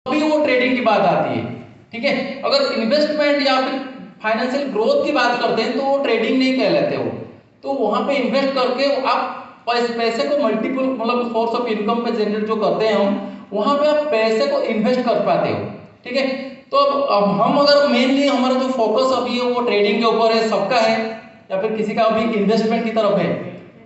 भी वो ट्रेडिंग की बात आती है। ठीक है, अगर इन्वेस्टमेंट या फिर फाइनेंशियल ग्रोथ की बात करते हैं तो वो ट्रेडिंग नहीं कहलाते हो। तो वहां पे इन्वेस्ट करके आप पैसे को मल्टीपल मतलब सोर्स ऑफ इनकम पे जनरेट जो करते हैं हम, वहां पे आप पैसे को इन्वेस्ट कर पाते हो। ठीक है, तो अब हम अगर मेनली हमारा जो फोकस अभी है वो ट्रेडिंग के ऊपर है, सबका है या फिर किसी का अभी इन्वेस्टमेंट की तरफ है,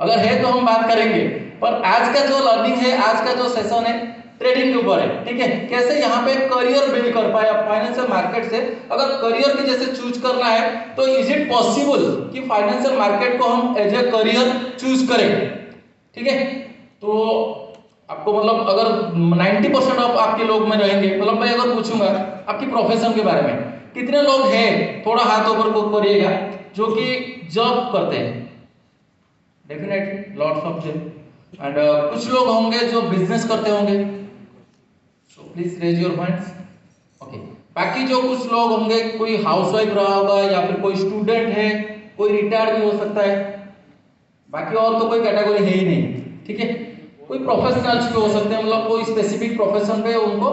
अगर है तो हम बात करेंगे। पर आज का जो लर्निंग है, आज का जो सेशन है ट्रेडिंग के ऊपर है। ठीक है, कैसे यहाँ पे करियर बिल्ड कर पाए आप फाइनेंशियल मार्केट से। अगर करियर की जैसे चूज करना है तो इज इट पॉसिबल कि फाइनेंशियल मार्केट को हम एज ए करियर चूज करें। ठीक है, तो आपको मतलब अगर 90% ऑफ आपके लोग में रहेंगे, मतलब मैं अगर पूछूंगा आपकी प्रोफेशन के बारे में, कितने लोग हैं, थोड़ा हाथ ऊपर को करिएगा, जो कि जॉब करते हैं। Definitely lots of them. And कुछ लोग होंगे जो बिजनेस करते होंगे, so please raise your hands. Okay, बाकी जो कुछ लोग होंगे, कोई हाउसवाइफ रहा होगा या फिर कोई स्टूडेंट है, कोई रिटायर्ड भी हो सकता है, बाकी और तो कोई कैटेगरी है ही नहीं। ठीक है, कोई प्रोफेशनल्स भी हो सकते हैं, मतलब कोई स्पेसिफिक प्रोफेशन पे उनको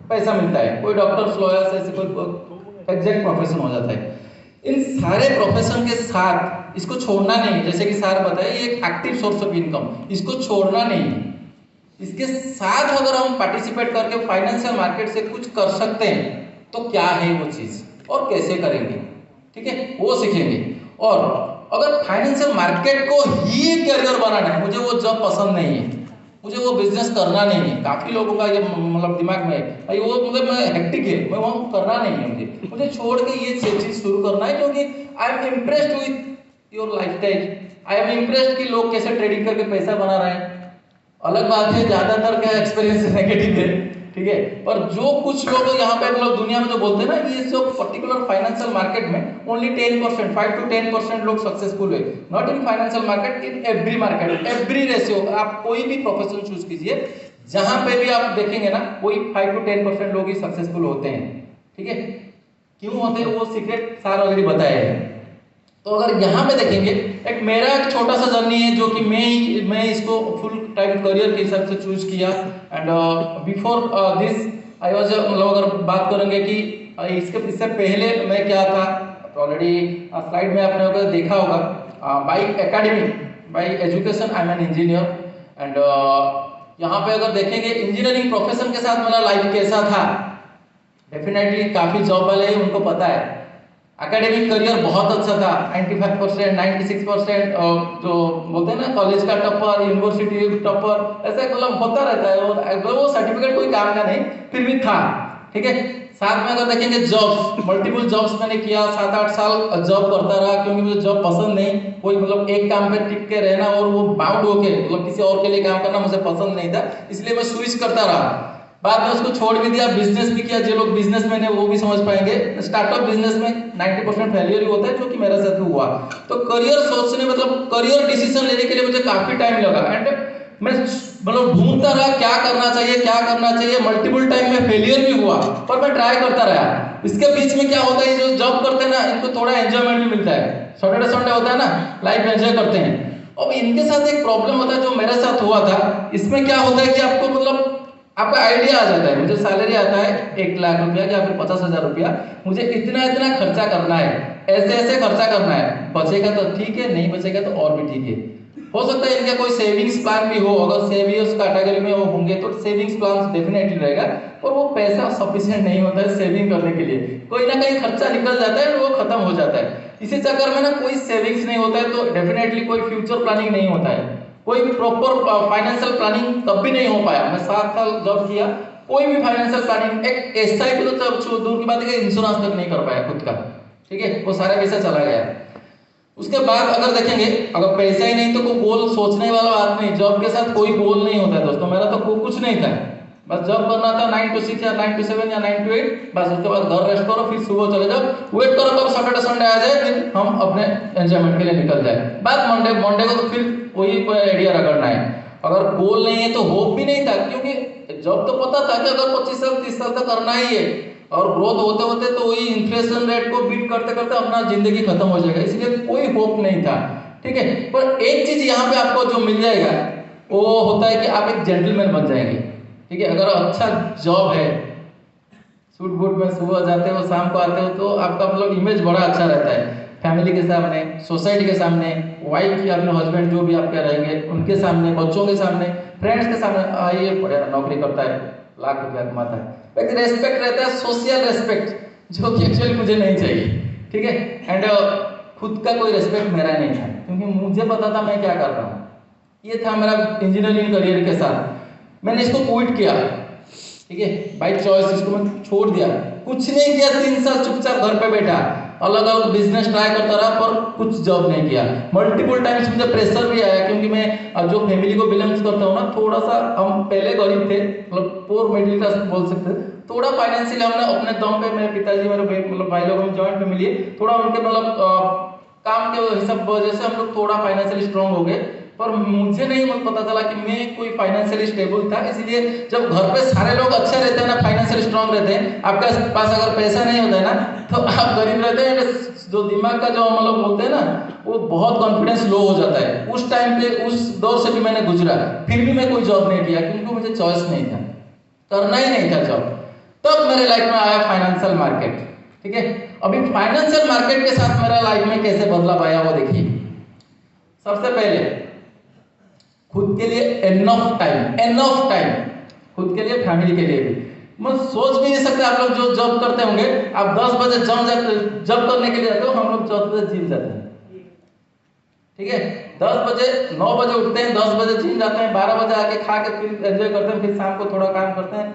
पैसा मिलता है, कोई डॉक्टर्स लॉयर्स ऐसे कोई एग्जैक्ट प्रोफेशन हो जाता है। इन सारे प्रोफेशन के साथ इसको छोड़ना नहीं है, जैसे कि सर बताए ये एक एक्टिव सोर्स ऑफ इनकम, इसको छोड़ना नहीं है। इसके साथ अगर हम पार्टिसिपेट करके फाइनेंशियल मार्केट से कुछ कर सकते हैं तो क्या है वो चीज और कैसे करेंगे, ठीक है, वो सीखेंगे। और अगर फाइनेंशियल मार्केट को ही करियर बनाना है, मुझे वो जॉब पसंद नहीं है, मुझे वो बिजनेस करना नहीं है, काफी लोगों का ये मतलब दिमाग में है वो मतलब मैं हेक्टिक है, मैं वो करना नहीं है, मुझे छोड़ के ये चीज शुरू करना है, क्योंकि I am impressed with your lifestyle, I am impressed कि लोग कैसे ट्रेडिंग करके पैसा बना रहे हैं। अलग बात है ज्यादातर का एक्सपीरियंस नेगेटिव है, ठीक है, पर जो कुछ लोग यहाँ पे मतलब दुनिया में जो बोलते हैं ना, ये जो पर्टिकुलर फाइनेंशियल मार्केट में ओनली 10%, 5 to 10% लोग सक्सेसफुल हुए। Not in financial market, in every market, every ratio, आप कोई भी प्रोफेशन चूज कीजिए, जहां पे भी आप देखेंगे ना, कोई 5 to 10% लोग ही सक्सेसफुल होते हैं। ठीक है, क्यों होते हैं वो सीक्रेट सार ऑलरेडी बताया है। तो अगर यहाँ पे देखेंगे, एक मेरा एक छोटा सा जर्नी है जो कि मैं इसको फुल टाइम करियर के हिसाब से चूज किया। And before this I was, मतलब अगर बात करेंगे कि इससे पहले मैं क्या था, तो ऑलरेडी स्लाइड में आपने अगर देखा होगा, by academy, by education I am an engineer. And यहाँ पे अगर देखेंगे इंजीनियरिंग प्रोफेशन के साथ मेरा लाइफ कैसा था, डेफिनेटली काफी जॉब वाले हैं उनको पता है। एकेडमिक करियर बहुत अच्छा था, 95%, 96%, जो बोलते हैं ना कॉलेज का टॉपर, यूनिवर्सिटी टॉपर, ऐसा मतलब होता रहता है, वो सर्टिफिकेट कोई काम का नहीं, फिर भी था। ठीक है, साथ में अगर देखेंगे जॉब्स, मल्टीपल जॉब्स मैंने किया, 7-8 साल जॉब करता रहा, क्योंकि मुझे जॉब पसंद नहीं, कोई मतलब एक काम पे टिक के रहना और वो बाउंड होके मतलब किसी और के लिए काम करना मुझे पसंद नहीं था, इसलिए मैं स्विच करता रहा। बाद में उसको छोड़ भी दिया, बिजनेस भी किया, जो लोग बिजनेसमैन है वो भी समझ पाएंगे, स्टार्टअप बिजनेस में 90% फेलियर ही होता है, जो कि मेरे साथ भी हुआ। तो करियर सोचने मतलब करियर डिसीजन लेने के लिए मुझे काफी टाइम लगा, एंड मैं मतलब ढूंढता रहा क्या करना चाहिए, क्या करना चाहिए, मल्टीपल टाइम में फेलियर भी हुआ, पर मैं ट्राई करता रहा। इसके बीच में क्या होता है, जो जॉब करते हैं ना, इनको थोड़ा एंजॉयमेंट भी मिलता है, सैटरडे संडे होता है ना, लाइफ एंजॉय करते हैं। अब इनके साथ एक प्रॉब्लम होता है जो मेरे साथ हुआ था, इसमें क्या होता है कि आपको मतलब आपका आइडिया आ जाता है, मुझे सैलरी आता है 1 लाख रुपया या फिर 50,000 रुपया, मुझे इतना इतना खर्चा करना है, ऐसे ऐसे खर्चा करना है, बचेगा तो ठीक है, नहीं बचेगा तो और भी ठीक है। हो सकता है इनका कोई सेविंग्स प्लान भी हो, अगर सेविंग्स कैटेगरी में वो होंगे तो सेविंग्स प्लान डेफिनेटली रहेगा, और वो पैसा सफिशिएंट नहीं होता है सेविंग करने के लिए, कोई ना कहीं खर्चा निकल जाता है और वो खत्म हो जाता है। इसी चक्कर में ना कोई सेविंग्स नहीं होता है, तो डेफिनेटली कोई फ्यूचर प्लानिंग नहीं होता है, कोई भी प्रॉपर फाइनेंशियल प्लानिंग कभी नहीं हो पाया। मैं 7 साल जॉब किया, कोई भी फाइनेंशियल प्लानिंग, एक एसआईपी तो दूर की बात है, इंश्योरेंस तक नहीं कर पाया खुद का, ठीक है, वो सारा पैसा चला गया। उसके बाद अगर देखेंगे, अगर पैसा ही नहीं तो कोई गोल सोचने वाला बात नहीं, जॉब के साथ कोई गोल नहीं होता है दोस्तों, मेरा तो कुछ नहीं था, बस जॉब करना था 9 to 6 या 9 to 7 या 9 to 8, बस उसके बाद घर रेस्ट करो, फिर सुबह चले जाओ, वेट करो कब सैटरडे संडे आ जाए, फिर हम अपने एंजॉयमेंट के लिए निकल जाए। बाद मंडे को तो फिर वही आइडिया रगड़ना है। अगर गोल नहीं है तो होप भी नहीं था, क्योंकि जॉब तो पता था कि अगर 25 साल 30 साल तक करना ही है, और ग्रोथ होते होते तो वही इन्फ्लेशन रेट को बीट करते करते अपना जिंदगी खत्म हो जाएगा, इसलिए कोई होप नहीं था। ठीक है, पर एक चीज यहाँ पे आपको जो मिल जाएगा वो होता है कि आप एक जेंटलमैन बन जाएंगे। ठीक है, अगर अच्छा जॉब है, सूट बूट में सुबह जाते हो शाम को आते हो, तो आपका मतलब इमेज बड़ा अच्छा रहता है फैमिली के सामने, सोसाइटी के सामने, वाइफ या फिर हस्बैंड जो भी आपके रहेंगे उनके सामने, बच्चों के सामने, फ्रेंड्स के सामने, ये बढ़िया नौकरी करता है, लाख रुपया कमाता है। एक रेस्पेक्ट रहता है, सोशल रेस्पेक्ट, जो कि एक्चुअली मुझे नहीं चाहिए, ठीक है। एंड खुद का कोई रेस्पेक्ट मेरा नहीं था, क्योंकि मुझे पता था मैं क्या कर रहा हूँ। ये था मेरा इंजीनियरिंग करियर के साथ। मैंने इसको क्विट किया, ठीक है, बाई चॉइस इसको मैं छोड़ दिया, कुछ नहीं किया, 3 साल चुपचाप घर पे बैठा, अलग अलग बिजनेस ट्राई करता रहा, पर कुछ जॉब नहीं किया। मल्टीपल टाइम्स मुझे प्रेशर भी आया, क्योंकि मैं जो फैमिली को बिलोंग्स करता हूँ ना, थोड़ा सा हम पहले गरीब थे, मतलब पोर मिडिल क्लास बोल सकते हैं, थोड़ा फाइनेंशियली हमने अपने दम पे, मेरे पिताजी मेरे मतलब भाई लोग में जॉइंट फैमिली है, थोड़ा उनके मतलब काम के हिसाब वजह से हम लोग थोड़ा फाइनेंशियली स्ट्रांग हो गए। पर मुझे नहीं पता चला कि मैं कोई फाइनेंशियली स्टेबल था। इसलिए जब घर पे सारे लोग अच्छे रहते हैं ना, फाइनेंशियली स्ट्रांग रहते हैं, आपके पास अगर पैसा नहीं होता है ना, तो आप गरीब रहते हैं, जो दिमाग का जो मतलब बोलते हैं ना, वो बहुत कॉन्फिडेंस लो हो जाता है। उस टाइम पे उस दौर से भी मैंने गुजरा, फिर भी मैं कोई जॉब नहीं किया, क्योंकि मुझे चॉइस नहीं था, करना ही नहीं था जॉब। तब मेरे लाइफ में आया फाइनेंशियल मार्केट, ठीक है। अभी फाइनेंशियल मार्केट के साथ मेरा लाइफ में कैसे बदलाव आया वो देखिए। सबसे पहले खुद के लिए एनफ टाइम, खुद के लिए, फैमिली के लिए भी। मैं सोच भी नहीं सकते, आप लोग जो जॉब करते होंगे, आप 10 बजे जॉब करने के लिए जाते हो, हम लोग 14 बजे जिम जाते हैं, ठीक है। 10 बजे 9 बजे उठते हैं, 10 बजे जिम जाते हैं, 12 बजे आके खा के फिर एंजॉय करते हैं, फिर शाम को थोड़ा काम करते हैं,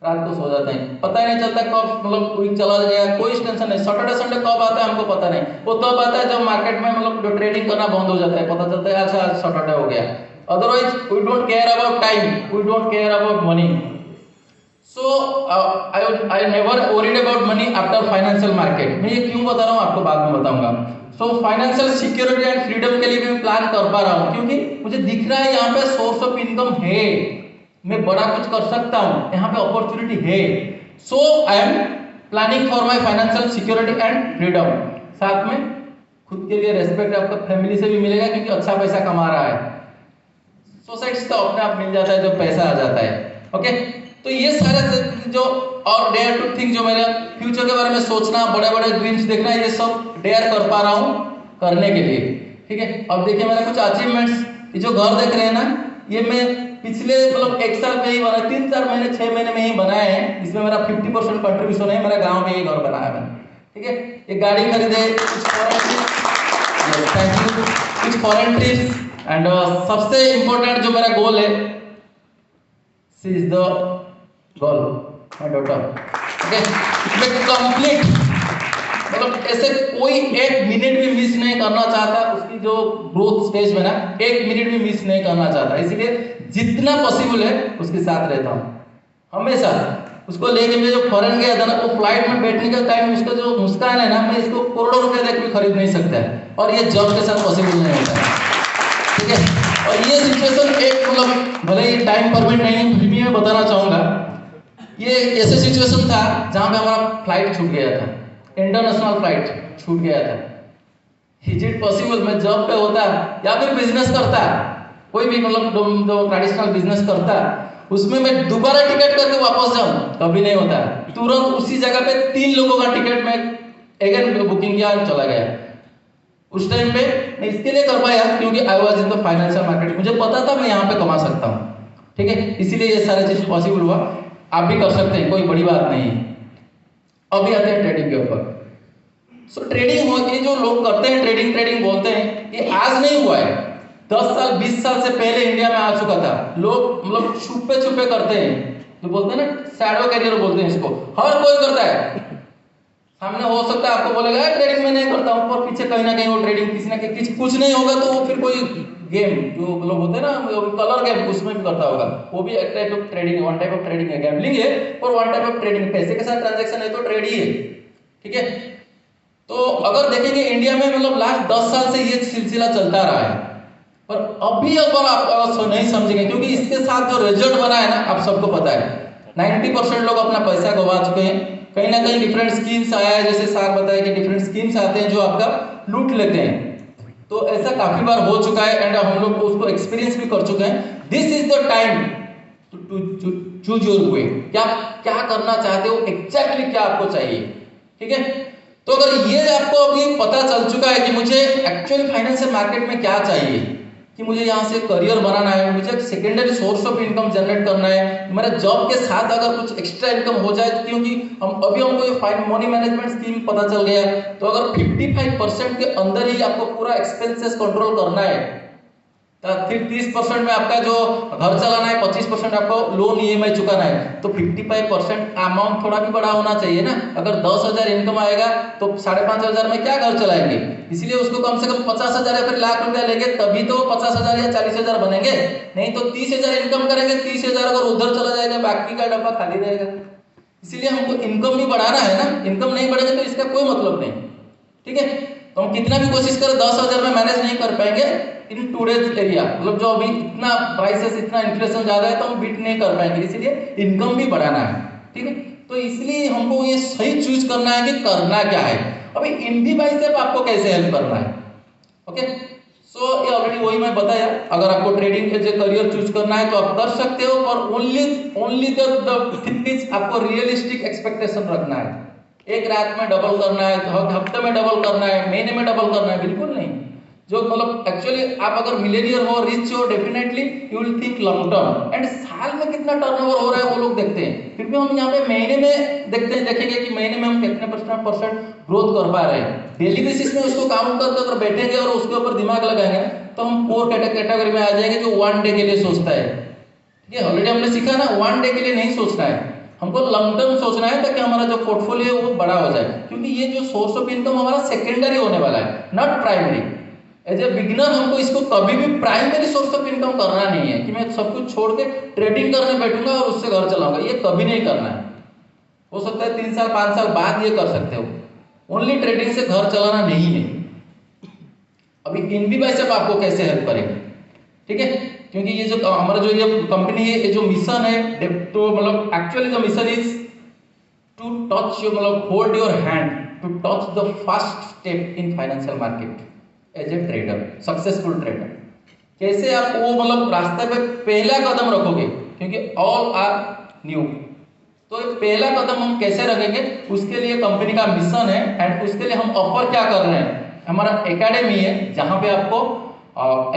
रात को सो जाते हैं। पता ही नहीं चलता कब मतलब वीक चला गया, कोई टेंशन नहीं। सैटरडे संडे कब आता है हमको पता नहीं, वो तब आता है जब मार्केट में मतलब जो ट्रेडिंग करना बंद हो जाता है, पता चलता है अच्छा आज सैटरडे हो गया। Otherwise, we don't care about time, we don't care about money. So I never worried about money after financial market. मैं ये क्यों बता रहा हूँ आपको बाद में बताऊंगा। So financial security and freedom के लिए भी मैं प्लान कर पा रहा हूँ, क्योंकि मुझे दिख रहा है यहाँ पे सोर्स ऑफ इनकम है, मैं बड़ा कुछ कर सकता हूँ, यहाँ पे अपॉर्चुनिटी है। So I am planning for my financial security and freedom. साथ में खुद के लिए रेस्पेक्ट आपका फैमिली से भी मिलेगा, क्योंकि अच्छा पैसा कमा रहा है। सोसाइटी तो अपने आप मिल जाता है जब पैसा आ जाता है, ओके। तो ये सारे जो और डेयर टू थिंक, जो मेरे फ्यूचर के बारे में सोचना, बड़े बड़े ड्रीम्स देखना, ये सब डेयर कर पा रहा हूँ करने के लिए, ठीक है। अब देखिए मेरा कुछ अचीवमेंट्स, ये जो घर देख रहे हैं ना, ये मैं पिछले मतलब 1 साल में ही बना, 3-4 महीने 6 महीने में ही बनाए हैं। इसमें मेरा 50% कंट्रीब्यूशन है, मेरा गाँव में ही घर बनाया मैंने, ठीक है। एक गाड़ी खरीदे, कुछ फॉरेन ट्रिप्स, एंड सबसे इंपॉर्टेंट जो मेरा गोल है, she is the goal, my daughter, okay. इसमें कंप्लीट मतलब ऐसे कोई 1 मिनट भी मिस नहीं करना चाहता, उसकी जो ग्रोथ स्टेज में ना 1 मिनट भी मिस नहीं करना चाहता, इसलिए जितना पॉसिबल है उसके साथ रहता हूँ हमेशा। उसको लेके मैं जो फॉरेन गया था ना, वो फ्लाइट में बैठने का टाइम उसका जो मुस्कान है ना, मैं इसको करोड़ों रुपए देख भी खरीद नहीं सकता है, और ये जॉब के साथ पॉसिबल नहीं होता है, ठीक है। और ये सिचुएशन एक मतलब भले ही टाइम परमिट नहीं है, फिर भी मैं बताना चाहूँगा, ये ऐसे सिचुएशन था जहाँ पे हमारा फ्लाइट छूट गया था, इंटरनेशनल फ्लाइट छूट गया था। इज इट पॉसिबल मैं जॉब पे होता या फिर बिजनेस करता, कोई भी मतलब जो ट्रेडिशनल बिजनेस करता, उसमें मैं दोबारा टिकट करके वापस जाऊं, कभी नहीं होता। तुरंत उसी जगह पे 3 लोगों का टिकट मैं अगेन बुकिंग किया और चला गया। उस टाइम पे मैं इसके लिए कर पाया क्योंकि I was in the financial market, मुझे पता था मैं यहाँ पे कमा सकता हूँ, ठीक है, इसीलिए ये सारे चीज पॉसिबल हुआ। आप भी कर सकते हैं, कोई बड़ी बात नहीं है। अभी आते हैं ट्रेडिंग के ऊपर। सो ट्रेडिंग हो, ये जो लोग करते हैं ट्रेडिंग बोलते हैं, ये आज नहीं हुआ है, 10 साल 20 साल से पहले इंडिया में आ चुका था। लोग मतलब छुपे करते हैं, जो बोलते हैं ना शैडो कैरियर बोलते हैं इसको, हर कोई करता है। सामने हो सकता है आपको बोलेगा ट्रेडिंग में नहीं करता हूं, पर पीछे कहीं ना कहीं वो ट्रेडिंग किसी ना किसी कुछ नहीं होगा तो वो फिर कोई गेम जो लोग होते हैं ना कलर गेम, उसमें भी करता होगा, वो भी एक टाइप ऑफ ट्रेडिंग है, वन टाइप ऑफ ट्रेडिंग है, गैम्बलिंग है और वन टाइप ऑफ ट्रेडिंग, पैसे के साथ ट्रांजैक्शन है तो ट्रेड ही है, ठीक है। तो अगर देखेंगे इंडिया में मतलब लास्ट 10 साल से ये सिलसिला चलता रहा है, पर अभी अगर आप नहीं समझेंगे, क्योंकि इसके साथ जो रिजल्ट बना है ना आप सबको पता है, 90% लोग अपना पैसा गवा चुके हैं। कहीं ना कहीं डिफरेंट स्कीम्स आया है, जैसे सर बताया कि डिफरेंट स्कीम्स आते हैं जो आपका लूट लेते हैं, तो ऐसा काफी बार हो चुका है एंड हम लोग उसको एक्सपीरियंस भी कर चुके हैं। This is the time to choose your way, क्या क्या करना चाहते हो, एग्जैक्टली क्या आपको चाहिए। ठीक है, तो अगर ये आपको अभी पता चल चुका है कि मुझे एक्चुअली फाइनेंशियल मार्केट में क्या चाहिए, कि मुझे यहाँ से करियर बनाना है, मुझे secondary source of income generate करना है, मेरा जॉब के साथ अगर कुछ एक्स्ट्रा इनकम हो जाए, क्योंकि हमको ये मनी मैनेजमेंट स्कीम पता चल गया, तो अगर 55% के अंदर ही आपको पूरा एक्सपेंसेस कंट्रोल करना है, तो फिर 30% में आपका जो घर चलाना है, 25% आपको लोन EMI चुकाना है, तो 55% अमाउंट थोड़ा भी बड़ा होना चाहिए ना। अगर 10,000 इनकम आएगा तो 5,500 में क्या घर चलाएंगे, इसलिए उसको कम से कम 50,000 या फिर लाख रुपया लेंगे, तभी तो 50,000 या 40,000 बनेंगे। नहीं तो 30,000 इनकम करेंगे, 30,000 अगर उधर चला जाएगा, बाकी का डब्बा खाली रहेगा। इसीलिए हमको इनकम भी बढ़ाना है ना, इनकम नहीं बढ़ेगा तो इसका कोई मतलब नहीं। ठीक है, तो हम कितना भी कोशिश करें 10,000 में मैनेज नहीं कर पाएंगे इन टूडेज एरिया, मतलब जो अभी इतना प्राइसेस, इतना इन्फ्लेशन ज्यादा है, तो हम बीट नहीं कर पाएंगे, इसीलिए इनकम भी बढ़ाना है। ठीक है, तो इसलिए हमको ये सही चूज करना है कि करना क्या है। अभी इनवी बाइसेप आपको कैसे हेल्प करना है। ओके, सो ये ऑलरेडी वही मैं बताया, अगर आपको ट्रेडिंग के जो करियर चूज करना है तो आप कर सकते हो, पर ओनली द थिंग इज आपको रियलिस्टिक एक्सपेक्टेशन रखना है। एक रात में डबल करना है, हफ्ते में डबल करना है, महीने में डबल करना है, बिल्कुल नहीं। जो मतलब एक्चुअली आप अगर मिलेनियर हो, रिच हो, definitely you will think long term, and साल में कितना टर्नओवर हो रहा है वो लोग देखते हैं। फिर भी हम यहाँ पे महीने में देखेंगे कि महीने में हम कितने परसेंट ग्रोथ कर पा रहे हैं। डेली बेसिस में उसको काउंट करके अगर बैठेंगे और उसके ऊपर दिमाग लगाएंगे तो हम पोर कैटेगरी में आ जाएंगे, जो 1 डे के लिए सोचता है। ठीक है, ऑलरेडी हमने सीखा ना, 1 डे के लिए नहीं सोचना है, हमको लॉन्ग टर्म सोचना है, ताकि हमारा जो पोर्टफोलियो है वो बड़ा हो जाए। क्योंकि ये जो सोर्स ऑफ इनकम हमारा सेकेंडरी होने वाला है, not primary. As a beginner हमको इसको कभी भी प्राइमरी सोर्स ऑफ इनकम करना नहीं है कि मैं सब कुछ छोड़ के ट्रेडिंग करने बैठूंगा और उससे घर चलाऊंगा, ये कभी नहीं करना है। हो सकता है 3 साल 5 साल बाद ये कर सकते हो, ओनली ट्रेडिंग से घर चलाना नहीं है। अभी इनवी बाइसेप आपको कैसे हेल्प करेगा, ठीक है, क्योंकि ये जो हमारा जो ये कंपनी है, ये जो मिशन है, तो मतलब एक्चुअली जो mission is to touch your, मतलब hold your hand to touch the first step in financial market as a trader, successful trader. कैसे आप वो मतलब रास्ते पे पहला कदम रखोगे, क्योंकि ऑल आर न्यू, तो पहला कदम हम कैसे रखेंगे, उसके लिए कंपनी का मिशन है, एंड उसके लिए हम ऑफर क्या कर रहे हैं। हमारा एकेडमी है, जहां पे आपको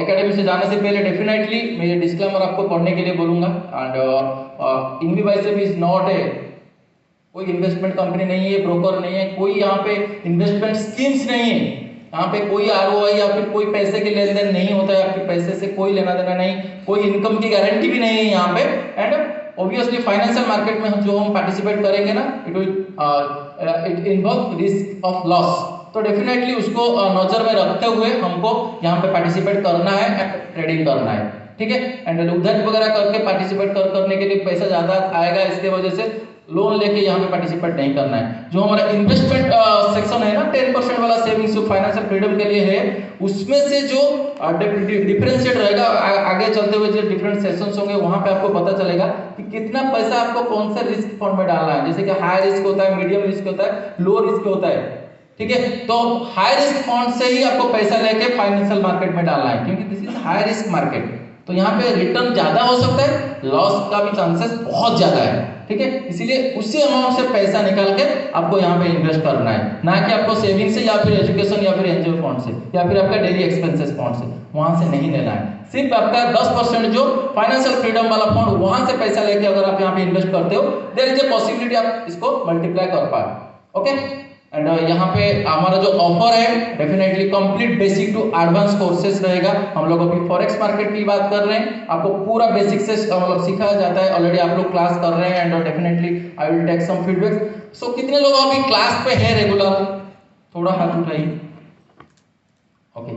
एकेडमी से जाने से पहले डेफिनेटली मैं ये डिस्क्लेमर आपको पढ़ने के लिए बोलूंगा, and env bicep is not a कोई इन्वेस्टमेंट कंपनी नहीं है, ब्रोकर नहीं है, कोई यहाँ पे इन्वेस्टमेंट स्कीम्स नहीं है, यहाँ पे कोई ROI या फिर कोई पैसे के लेन देन नहीं होता है, आपके पैसे से कोई लेना देना नहीं, कोई इनकम की गारंटी भी नहीं है यहाँ पे। एंड ऑब्वियसली फाइनेंशियल मार्केट में जो हम पार्टिसिपेट करेंगे ना, it involve risk of loss, तो डेफिनेटली उसको नजर में रखते हुए हमको यहाँ पे पार्टिसिपेट करना है, ट्रेडिंग करना है। ठीक है, एंड उधर वगैरह करके पार्टिसिपेट करने के लिए पैसा ज्यादा आएगा, इसके वजह से लोन लेके यहाँ पे पार्टिसिपेट नहीं करना है। जो हमारा इन्वेस्टमेंट सेक्शन है ना, 10% वाला सेविंग्स जो फाइनेंशियल फ्रीडम के लिए है, उसमें से जो डिफरेंशिएट रहेगा, आगे चलते हुए जो डिफरेंट सेशंस होंगे वहां पे आपको पता चलेगा कि कितना पैसा आपको कौन से रिस्क फंड में डालना है। जैसे कि हाई रिस्क होता है, मीडियम रिस्क होता है, लो रिस्क होता है। ठीक है, तो हाई रिस्क फंड से ही आपको पैसा लेके फाइनेंशियल मार्केट में डालना है, क्योंकि this is high risk market, तो यहाँ पे रिटर्न ज्यादा हो सकता है, लॉस का भी चांसेस बहुत ज्यादा है। ठीक है, इसीलिए उसी अमाउंट से पैसा निकाल के आपको यहाँ पे इन्वेस्ट करना है, ना कि आपको सेविंग से या फिर एजुकेशन या फिर एनजीओ फंड से या फिर आपका डेली एक्सपेंसेस फंड से, वहां से नहीं लेना है। सिर्फ आपका 10% जो फाइनेंशियल फ्रीडम वाला फंड, वहां से पैसा लेके अगर आप यहाँ पे इन्वेस्ट करते हो, देयर इज ए पॉसिबिलिटी आप इसको मल्टीप्लाई कर पाए। ओके, एंड यहाँ पे हमारा जो ऑफर है definitely complete basic to advance courses रहेगा। हम लोग अभी फॉरेक्स मार्केट की बात कर रहे हैं, आपको पूरा बेसिक से मतलब सिखाया जाता है, ऑलरेडी आप लोग क्लास कर रहे हैं, and definitely I will take some feedback. So कितने लोग अभी क्लास पे है रेगुलर, थोड़ा हाथ उठाइए। ओके,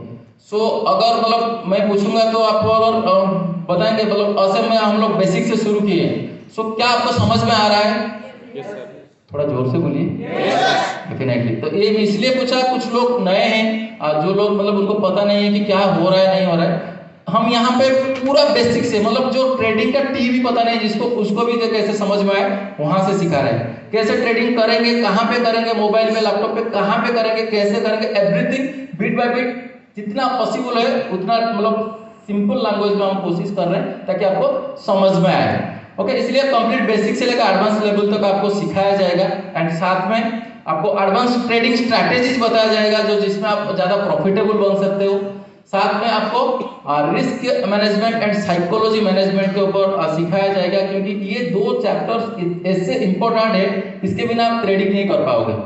सो अगर मतलब मैं पूछूंगा तो आप अगर बताएंगे, मतलब ऐसे में हम लोग बेसिक से शुरू किए, सो क्या आपको समझ में आ रहा है? Yes sir. थोड़ा जोर से बोलिए। डेफिनेटली, तो ये इसलिए पूछा, कुछ लोग नए हैं, जो लोग मतलब उनको पता नहीं है कि क्या हो रहा है नहीं हो रहा है। हम यहाँ पे पूरा बेसिक से, मतलब जो ट्रेडिंग का भी पता नहीं जिसको, उसको भी कैसे समझ में आए वहां से सिखा रहे हैं। कैसे ट्रेडिंग करेंगे, कहाँ पे करेंगे, मोबाइल में, लैपटॉप पे कहाँ पे करेंगे, कैसे करेंगे, एवरीथिंग बिट बाय बिट जितना पॉसिबल है उतना मतलब सिंपल लैंग्वेज में हम कोशिश कर रहे हैं ताकि आपको समझ में आए। ओके, इसलिए कंप्लीट बेसिक से लेकर एडवांस लेवल तक आपको सिखाया जाएगा एंड साथ में आपको एडवांस ट्रेडिंग स्ट्रैटेजीज बताया जाएगा जो जिसमें आप ज्यादा प्रॉफिटेबल बन सकते हो। साथ में आपको risk management and psychology management के ऊपर सिखाया जाएगा, क्योंकि ये दो चैप्टर्स ऐसे इंपॉर्टेंट है, इसके बिना आप ट्रेडिंग नहीं कर पाओगे।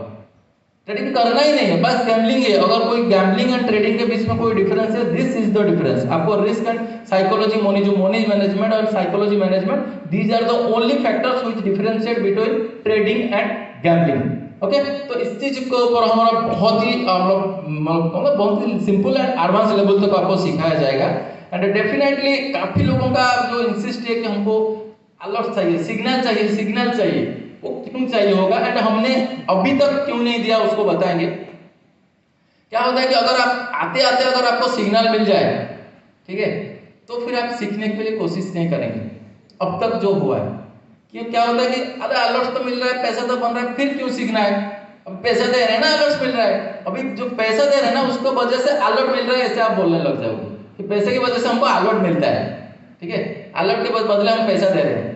ट्रेडिंग करना ही नहीं है, बस गैम्बलिंग है। अगर कोई गैम्बलिंग एंड ट्रेडिंग के बीच में कोई डिफरेंस है, दिस इज द डिफरेंस। आपको risk and psychology money management और psychology management, these are the only factors which differentiate between trading and gambling. Okay, तो इस चीज के ऊपर हमारा बहुत ही बहुत ही सिंपल एंड एडवांस लेवल तक आपको सिखाया जाएगा। एंड डेफिनेटली काफी लोगों का जो इंसिस्ट है कि हमको अलर्ट चाहिए, सिग्नल चाहिए, वो क्यों चाहिए होगा एंड हमने अभी तक क्यों नहीं दिया उसको बताएंगे। क्या होता है कि अगर आप आते आते अगर आपको सिग्नल मिल जाए, ठीक है, तो फिर आप सीखने के लिए कोशिश नहीं करेंगे। अब तक जो हुआ है कि क्या होता है कि अरे अलर्ट तो मिल रहा है, पैसा तो बन रहा है, फिर क्यों सीखना है? अब पैसा दे रहे हैं ना, अलर्ट मिल रहा है, अभी जो पैसा दे रहे हैं ना उसको वजह से अलर्ट मिल रहा है, ऐसे आप बोलने लग जाओगे कि पैसे की वजह से हमको अलर्ट मिलता है, ठीक है, अलर्ट के बदले हम पैसा दे रहे हैं।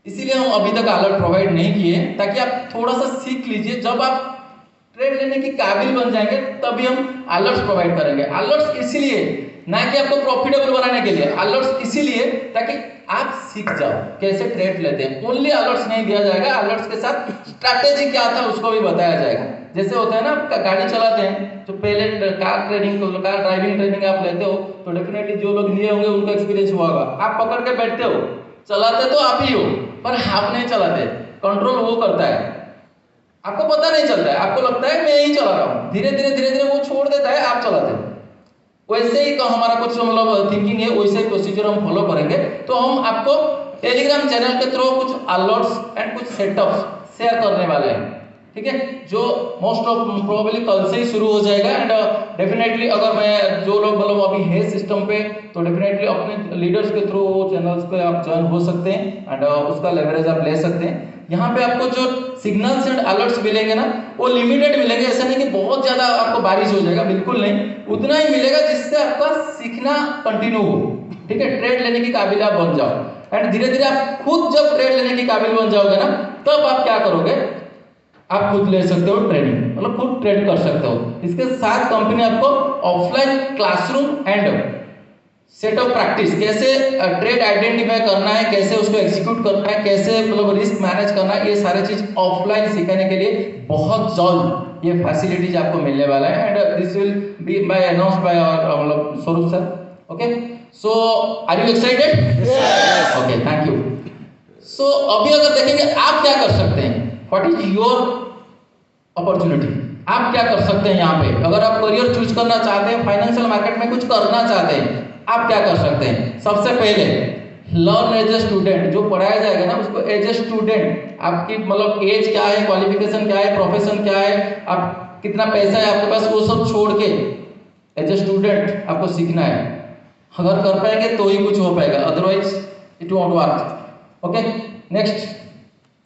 इसीलिए हम अभी तक अलर्ट प्रोवाइड नहीं किए, ताकि आप थोड़ा सा सीख लीजिए। जब आप ट्रेड लेने की काबिल बन जाएंगे तभी हम अलर्ट्स प्रोवाइड करेंगे। अलर्ट्स इसलिए ना कि आपको प्रॉफिटेबल बनाने के लिए, अलर्ट्स इसीलिए ताकि आप सीख जाओ कैसे ट्रेड लेते हैं। ओनली अलर्ट्स नहीं दिया जाएगा, अलर्ट्स के साथ स्ट्रैटेजी क्या था उसको भी बताया जाएगा। जैसे होता है ना, आप गाड़ी चलाते हैं तो पहले कार ड्राइविंग ट्रेनिंग आप लेते हो तो डेफिनेटली जो लोग लिए होंगे उनका एक्सपीरियंस हुआ होगा। आप पकड़ के बैठते हो, चलाते तो आप ही हो, पर आप नहीं चलाते, कंट्रोल वो करता है, आपको पता नहीं चलता है, आपको लगता है मैं ही चला रहा हूँ, धीरे धीरे वो छोड़ देता है, आप चलाते हो। वैसे ही हमारा कुछ मतलब थिंकिंग है, वैसे ही प्रोसीजर हम फॉलो करेंगे। तो हम आपको टेलीग्राम चैनल के थ्रू कुछ अलर्ट्स एंड कुछ सेटअप्स शेयर करने वाले हैं, ठीक है, जो मोस्ट ऑफ प्रोबेबली कल से ही शुरू हो जाएगा। एंड डेफिनेटली अगर मैं जो लोग मतलब अभी है सिस्टम पे, तो डेफिनेटली अपने लीडर्स के थ्रू वो चैनल्स पे आप ज्वाइन हो सकते हैं एंड उसका लेवरेज आप ले सकते हैं। यहाँ पे आपको जो सिग्नल्स एंड अलर्ट्स मिलेंगे ना, वो लिमिटेड मिलेंगे, ऐसा नहीं कि बहुत ज्यादा आपको बारिश हो जाएगा, बिल्कुल नहीं, उतना ही मिलेगा जिससे आपका सीखना कंटिन्यू हो, ठीक है, ट्रेड लेने की काबिल आप बन जाओ। एंड धीरे धीरे आप खुद जब ट्रेड लेने की काबिल बन जाओगे ना, तब आप क्या करोगे, आप खुद ले सकते हो ट्रेनिंग, मतलब खुद ट्रेड कर सकते हो। इसके साथ कंपनी आपको offline classroom and set of practice, कैसे ट्रेड आइडेंटिफाई करना है, कैसे उसको एग्जीक्यूट करना है, कैसे मतलब रिस्क मैनेज करना है, ये सारे चीज ऑफलाइन सिखाने के लिए बहुत जल्द ये फैसिलिटीज आपको मिलने वाला है। And this will be by announced by our मतलब Swaroop sir. Okay, so are you excited? Okay, thank you. So अभी अगर देखेंगे आप क्या कर सकते हैं, व्हाट इज योर अपॉर्चुनिटी, आप क्या कर सकते हैं यहाँ पे। अगर आप करियर चूज करना चाहते हैं, फाइनेंशियल मार्केट में कुछ करना चाहते हैं, आप क्या कर सकते हैं। सबसे पहले लर्न एज ए स्टूडेंट, जो पढ़ाया जाएगा ना उसको एज ए स्टूडेंट, आपकी मतलब एज क्या है, क्वालिफिकेशन क्या है, प्रोफेशन क्या है, आप कितना पैसा है आपके पास, वो सब छोड़ के एज ए स्टूडेंट आपको सीखना है। अगर कर पाएंगे तो ही कुछ हो पाएगा, otherwise it won't work. Okay, next,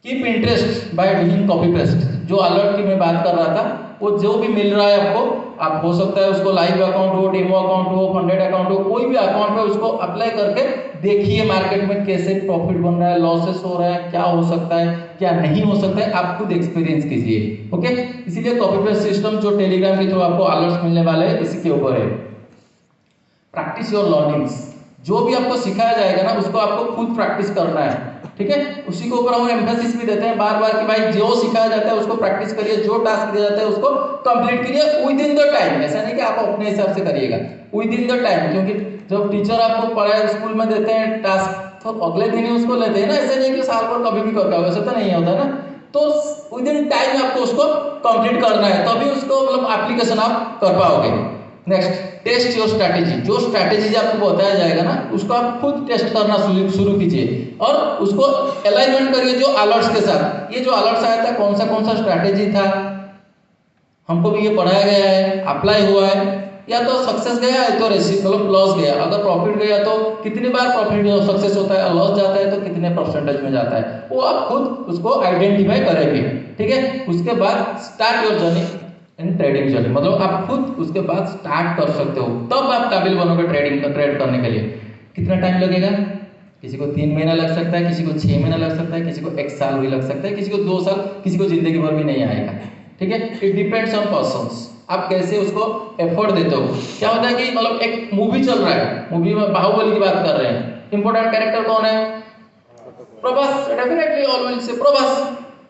keep interest by doing copy paste. जो अलर्ट की मैं बात कर रहा था, वो जो भी मिल रहा है आपको, आप हो सकता है उसको लाइव अकाउंट हो, डेमो अकाउंट हो, फंडेड अकाउंट हो, कोई भी अकाउंट में उसको अप्लाई करके देखिए मार्केट में कैसे प्रॉफिट बन रहा है, लॉसेस हो रहा है, क्या हो सकता है, क्या नहीं हो सकता है, आप खुद एक्सपीरियंस कीजिए। ओके, इसीलिए कॉपी पेस्ट सिस्टम जो टेलीग्राम के थ्रू आपको अलर्ट्स मिलने वाले हैं, इसी के ऊपर है। प्रैक्टिस योर लर्निंग्स, जो भी आपको सिखाया जाएगा ना उसको आपको खुद प्रैक्टिस करना है, ठीक है। उसी के ऊपर हम एम्फेसिस भी देते हैं बार बार कि भाई जो सिखाया जाता है उसको प्रैक्टिस करिए, जो टास्क दिया जाता है उसको कंप्लीट करिए विद इन द टाइम। ऐसा नहीं कि आप अपने हिसाब से करिएगा, विद इन द टाइम, क्योंकि जब टीचर आपको पढ़ाए स्कूल में देते हैं टास्क तो अगले दिन ही उसको लेते हैं ना, ऐसा नहीं कि साल भर कभी भी कर पाओगे, ऐसा तो नहीं होता ना। तो विद इन टाइम आपको उसको कंप्लीट करना है, तभी उसको मतलब एप्लीकेशन आप कर पाओगे। नेक्स्ट, टेस्ट योर स्ट्रैटेजी, जो स्ट्रैटेजी आपको बताया जाएगा ना उसको आप खुद टेस्ट करना शुरू कीजिए और उसको अलाइनमेंट करिए जो अलर्ट्स के साथ। ये जो अलर्ट्स आया था कौन सा स्ट्रैटेजी था, हमको भी ये पढ़ाया गया है, अप्लाई हुआ है, या तो सक्सेस गया है तो मतलब लॉस गया, अगर प्रॉफिट गया तो कितनी बार प्रॉफिट सक्सेस होता है, लॉस जाता है तो कितने परसेंटेज में जाता है, वो आप खुद उसको आइडेंटिफाई करेंगे, ठीक है। उसके बाद start your journey in trading journey, मतलब आप खुद उसके बाद स्टार्ट कर सकते हो, तब आप काबिल बनोगे ट्रेड करने के लिए। कितना टाइम लगेगा, किसी को 3 महीना लग सकता है, किसी को 6 महीना लग सकता है, किसी को 1 साल भी लग सकता है, किसी को 2 साल, किसी को जिंदगी भर भी नहीं आएगा। ठीक है, इट डिपेंड्स ऑन पर्सन्स, आप कैसे उसको एफर्ट देते हो। क्या होता है कि मतलब एक मूवी चल रहा है, मूवी में बाहुबली की बात कर रहे हैं, इंपॉर्टेंट कैरेक्टर कौन है? प्रभास, डेफिनेटली ऑल से प्रभास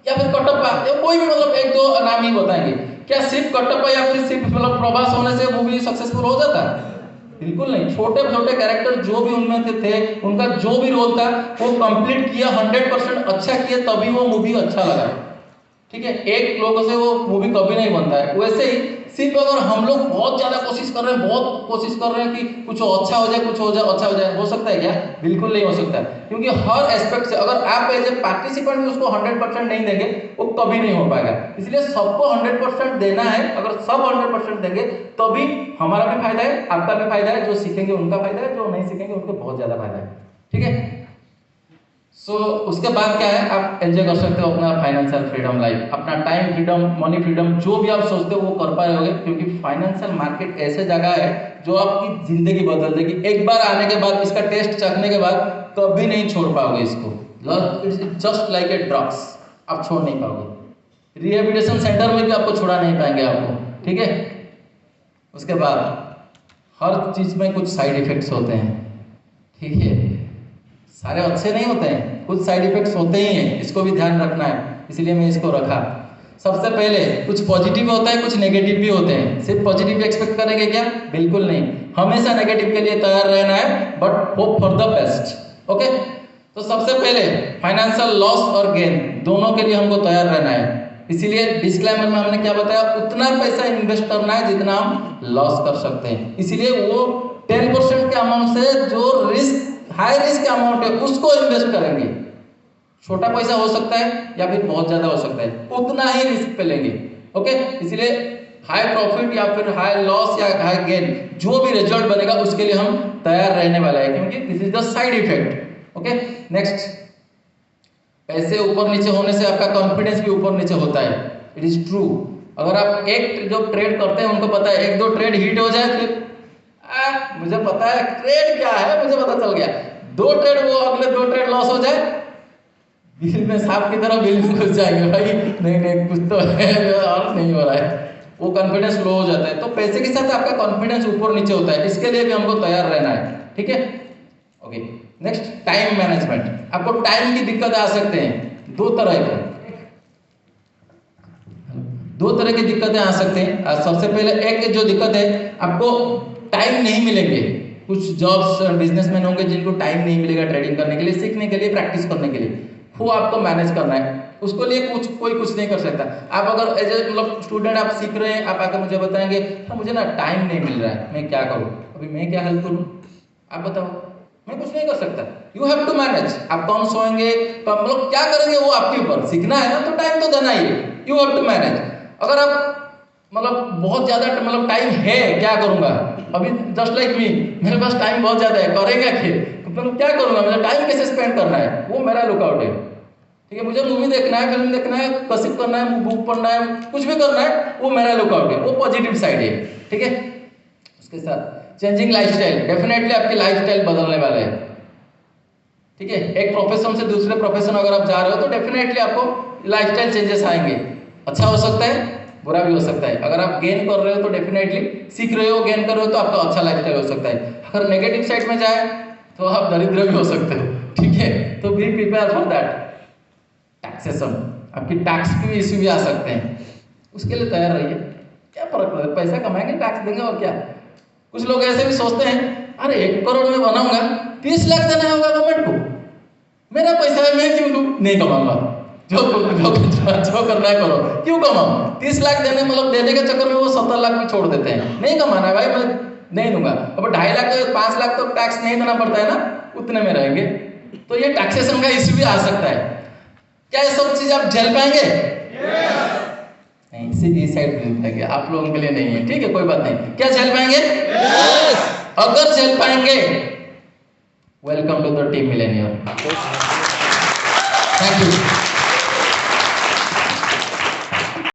या फिर कटप्पा या कोई भी, मतलब 1-2 नाम ही बताएंगे। क्या सिर्फ कटप्पा या फिर सिर्फ मतलब प्रभास होने से मूवी सक्सेसफुल हो जाता है? बिल्कुल नहीं। छोटे छोटे कैरेक्टर जो भी उनमें थे, उनका जो भी रोल था वो कंप्लीट किया, 100% अच्छा किया, तभी वो मूवी अच्छा लगा। ठीक है, एक लोगों से वो मूवी कभी नहीं बनता है। वैसे ही सिर्फ अगर हम लोग बहुत ज्यादा कोशिश कर रहे हैं, बहुत कोशिश कर रहे हैं कि कुछ अच्छा हो जाए, कुछ हो जाए, अच्छा हो जाए, हो सकता है क्या? बिल्कुल नहीं हो सकता, क्योंकि हर एस्पेक्ट से अगर आप एज ए पार्टिसिपेंट भी उसको 100% नहीं देंगे, वो कभी नहीं हो पाएगा। इसलिए सबको 100% देना है। अगर सब 100% देंगे तभी हमारा भी फायदा है, आपका भी फायदा है, जो सीखेंगे उनका फायदा है, जो नहीं सीखेंगे उनको बहुत ज्यादा फायदा है। ठीक है, सो उसके बाद क्या है, आप एंजॉय कर सकते हो अपना फाइनेंशियल फ्रीडम लाइफ, अपना टाइम फ्रीडम, मनी फ्रीडम, जो भी आप सोचते हो वो कर पाए होगे, क्योंकि फाइनेंशियल मार्केट ऐसे जगह है जो आपकी जिंदगी बदल देगी। एक बार आने के बाद, इसका टेस्ट चखने के बाद कभी नहीं छोड़ पाओगे इसको। It's just like a drugs, आप छोड़ नहीं पाओगे। रिहेबिलिटेशन सेंटर में भी आपको छुड़ा नहीं पाएंगे आपको। ठीक है, उसके बाद हर चीज में कुछ साइड इफेक्ट्स होते हैं। ठीक है, सारे अच्छे नहीं होते हैं, कुछ साइड इफेक्ट्स होते ही हैं, इसको भी ध्यान रखना है, इसलिए मैं इसको रखा। सबसे पहले कुछ पॉजिटिव होता है, कुछ नेगेटिव भी होते हैं। सिर्फ पॉजिटिव एक्सपेक्ट करेंगे क्या? बिल्कुल नहीं, हमेशा नेगेटिव के लिए तैयार रहना है, but hope for the best. Okay, तो सबसे पहले फाइनेंशियल लॉस और गेन दोनों के लिए हमको तैयार रहना है। इसीलिए डिस्क्लेमर में हमने क्या बताया, उतना पैसा इन्वेस्ट करना है जितना हम लॉस कर सकते हैं। इसीलिए वो 10% के अमाउंट से जो रिस्क, हाई रिस्क अमाउंट है, उसको इन्वेस्ट करेंगे। छोटा पैसा हो सकता है या फिर बहुत ज्यादा हो सकता है, उतना ही रिस्क पे लेंगे। ओके, इसलिए हाई प्रॉफिट या फिर हाई लॉस या हाई गेन, जो भी रिजल्ट बनेगा उसके लिए हम तैयार रहने वाला है, क्योंकि this is the side effect. Okay, next, पैसे ऊपर नीचे होने से आपका कॉन्फिडेंस भी ऊपर नीचे होता है। It is true. अगर आप एक जो ट्रेड करते हैं, उनको पता है 1-2 ट्रेड हिट हो जाए, फिर मुझे पता है ट्रेड क्या है, मुझे पता चल गया, 2 ट्रेड वो अगले 2 ट्रेड लॉस हो जाए, बिल में सांप की तरह बिल में घुस जाएंगे, भाई नहीं कुछ तो है और नहीं हो रहा है, वो कॉन्फिडेंस लो हो जाता है। तो पैसे के साथ आपका कॉन्फिडेंस ऊपर नीचे होता है, इसके लिए भी हमको तैयार रहना है। ठीक है, ओके, नेक्स्ट, टाइम मैनेजमेंट। आपको टाइम की दिक्कत आ सकते हैं, दो तरह की दिक्कतें आ सकते हैं। सबसे पहले एक जो दिक्कत है, आपको टाइम नहीं मिलेंगे। कुछ जॉब्स बिजनेसमैन होंगे जिनको टाइम नहीं मिलेगा ट्रेडिंग करने के लिए, सीखने के लिए, प्रैक्टिस करने के लिए, वो आपको मैनेज करना है। उसको लिए कोई कुछ नहीं कर सकता। आप अगर एज ए मतलब स्टूडेंट आप सीख रहे हैं, आप आकर मुझे बताएंगे हाँ मुझे ना टाइम नहीं मिल रहा है, मैं क्या करूँ, अभी मैं क्या हेल्प करूँ, आप बताओ, मैं कुछ नहीं कर सकता। You have to manage. आप कम सोएंगे तो मतलब क्या करेंगे वो आपके ऊपर, सीखना है ना तो टाइम तो देना ही है, यू हैव टू मैनेज। अगर आप मतलब बहुत ज्यादा मतलब टाइम है, क्या करूंगा, अभी जस्ट लाइक मी, मेरे पास टाइम बहुत ज्यादा है, करेगा मतलब क्या करूंगा, मुझे टाइम कैसे स्पेंड करना है, वो मेरा लुकआउट है। ठीक है, मुझे मूवी देखना है, फिल्म देखना है, कसिप करना है, बुक पढ़ना है, कुछ भी करना है, वो मेरा लुकआउट है, वो पॉजिटिव साइड है। ठीक है, उसके साथ चेंजिंग लाइफस्टाइल, डेफिनेटली आपकी लाइफस्टाइल बदलने वाला है। ठीक है, एक प्रोफेशन से दूसरे प्रोफेशन अगर आप जा रहे हो तो डेफिनेटली आपको लाइफस्टाइल चेंजेस आएंगे। अच्छा हो सकता है, बुरा भी हो सकता है। अगर आप गेन कर रहे हो तो डेफिनेटली सीख रहे हो, गेन कर रहे हो तो आपका अच्छा लाइफस्टाइल हो सकता है। अगर नेगेटिव साइड में जाए तो आप दरिद्र भी हो सकते हो। ठीक है, तो be prepare for that. Taxation, आपकी टैक्स के इश्यू भी आ सकते हैं, उसके लिए तैयार रहिए। क्या फर्क पड़ता है, पैसा कमाएंगे टैक्स देंगे और क्या। कुछ लोग ऐसे भी सोचते हैं अरे 1 करोड़ में बनाऊंगा, 30 लाख देना होगा गवर्नमेंट को, मेरा पैसा है, मैं क्यों दूं, नहीं कमाऊंगा, जो करना है करो, क्यों कमाऊं। 30 लाख देने मतलब देने के चक्कर में वो 70 लाख भी छोड़ देते हैं, नहीं कमाना है भाई, मैं नहीं दूंगा। अब 2.5 लाख तो 5 लाख तो टैक्स नहीं देना पड़ता है ना, उतने में रहेंगे। तो ये टैक्सेशन का इश्यू भी आ सकता है। क्या ये सब चीज आप झेल पाएंगे? नहीं, सीधी साइड झेल पाएंगे, आप लोगों के लिए नहीं है। ठीक है, कोई बात नहीं। क्या झेल पाएंगे? अगर झेल पाएंगे, welcome to the team millionaire. Thank you.